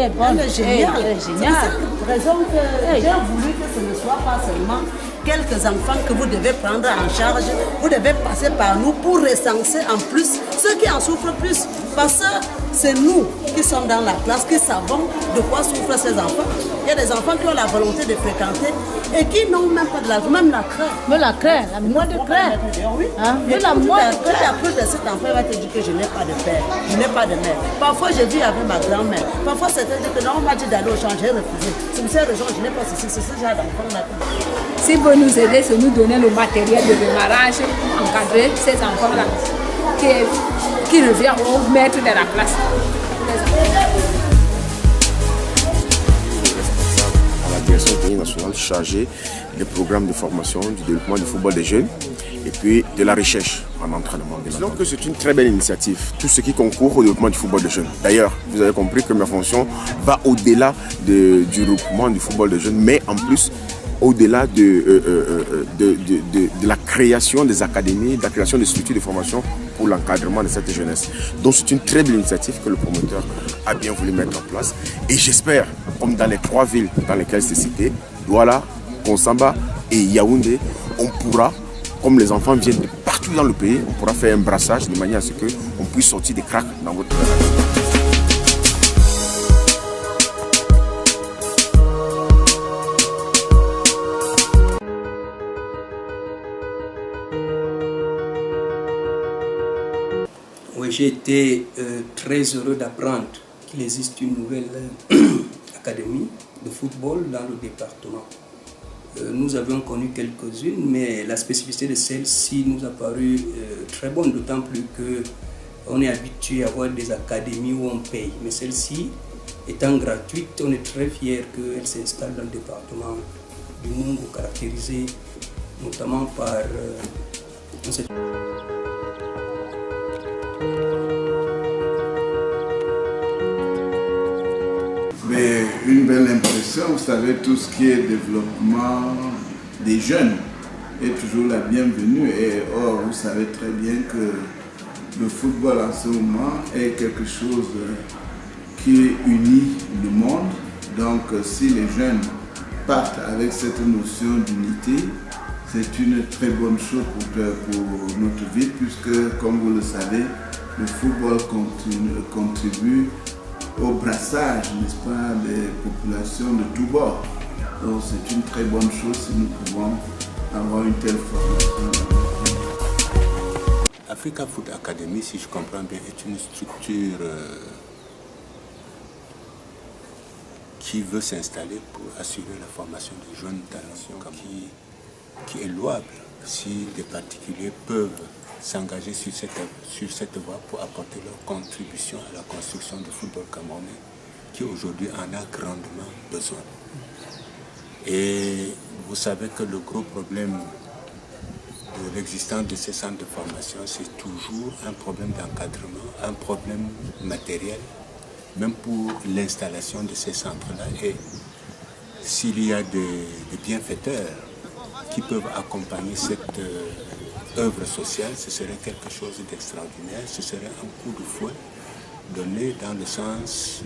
est bonne. Elle est géniale. C'est pour cette raison que j'ai voulu que ce ne soit pas seulement quelques enfants que vous devez prendre en charge, vous devez passer par nous pour recenser en plus ceux qui en souffrent plus. Parce que c'est nous qui sommes dans la classe, qui savons de quoi souffrent ces enfants. Il y a des enfants qui ont la volonté de fréquenter et qui n'ont même pas de l'argent, même la crainte. Mais la crainte, la moindre crainte. Hein? Mais la moindre crainte. La plus de cet enfant va te dire que je n'ai pas de père, je n'ai pas de mère. Parfois, je vis avec ma grand-mère. Parfois, certains disent que non, on m'a dit d'aller au champ, j'ai refusé. C'est pour cette raison que je n'ai pas ceci, c'est ce genre d'enfant-là. Si vous nous aidez, c'est nous donner le matériel de démarrage pour encadrer ces enfants-là qui reviennent au maître de la classe. À la direction du pays national chargée des programmes de formation, du développement du football des jeunes et puis de la recherche en entraînement. Disons que c'est une très belle initiative, tout ce qui concourt au développement du football des jeunes. D'ailleurs, vous avez compris que ma fonction va au-delà du développement du football des jeunes, mais en plus au-delà de la création des académies, de la création des structures de formation pour l'encadrement de cette jeunesse. Donc c'est une très belle initiative que le promoteur a bien voulu mettre en place. Et j'espère, comme dans les 3 villes dans lesquelles c'est cité, Douala, Konsamba et Yaoundé, on pourra, comme les enfants viennent de partout dans le pays, on pourra faire un brassage de manière à ce qu'on puisse sortir des cracks dans votre région. Oui, j'ai été très heureux d'apprendre qu'il existe une nouvelle académie de football dans le département. Nous avions connu quelques-unes, mais la spécificité de celle-ci nous a paru très bonne, d'autant plus qu'on est habitué à avoir des académies où on paye. Mais celle-ci, étant gratuite, on est très fiers qu'elle s'installe dans le département du Mungo, caractérisé notamment par Mais une belle impression, vous savez, tout ce qui est développement des jeunes est toujours la bienvenue. Et or, vous savez très bien que le football en ce moment est quelque chose qui unit le monde. Donc, si les jeunes partent avec cette notion d'unité, c'est une très bonne chose pour notre vie, puisque, comme vous le savez, le football contribue au brassage, n'est-ce pas, des populations de tous bords. Donc c'est une très bonne chose si nous pouvons avoir une telle formation. Africa Foot Academy, si je comprends bien, est une structure qui veut s'installer pour assurer la formation des jeunes talents, qui est louable si des particuliers peuvent s'engager sur cette voie pour apporter leur contribution à la construction du football camerounais qui aujourd'hui en a grandement besoin. Et vous savez que le gros problème de l'existence de ces centres de formation, c'est toujours un problème d'encadrement, un problème matériel, même pour l'installation de ces centres-là. Et s'il y a des bienfaiteurs qui peuvent accompagner cette œuvre sociale, ce serait quelque chose d'extraordinaire, ce serait un coup de fouet donné dans le sens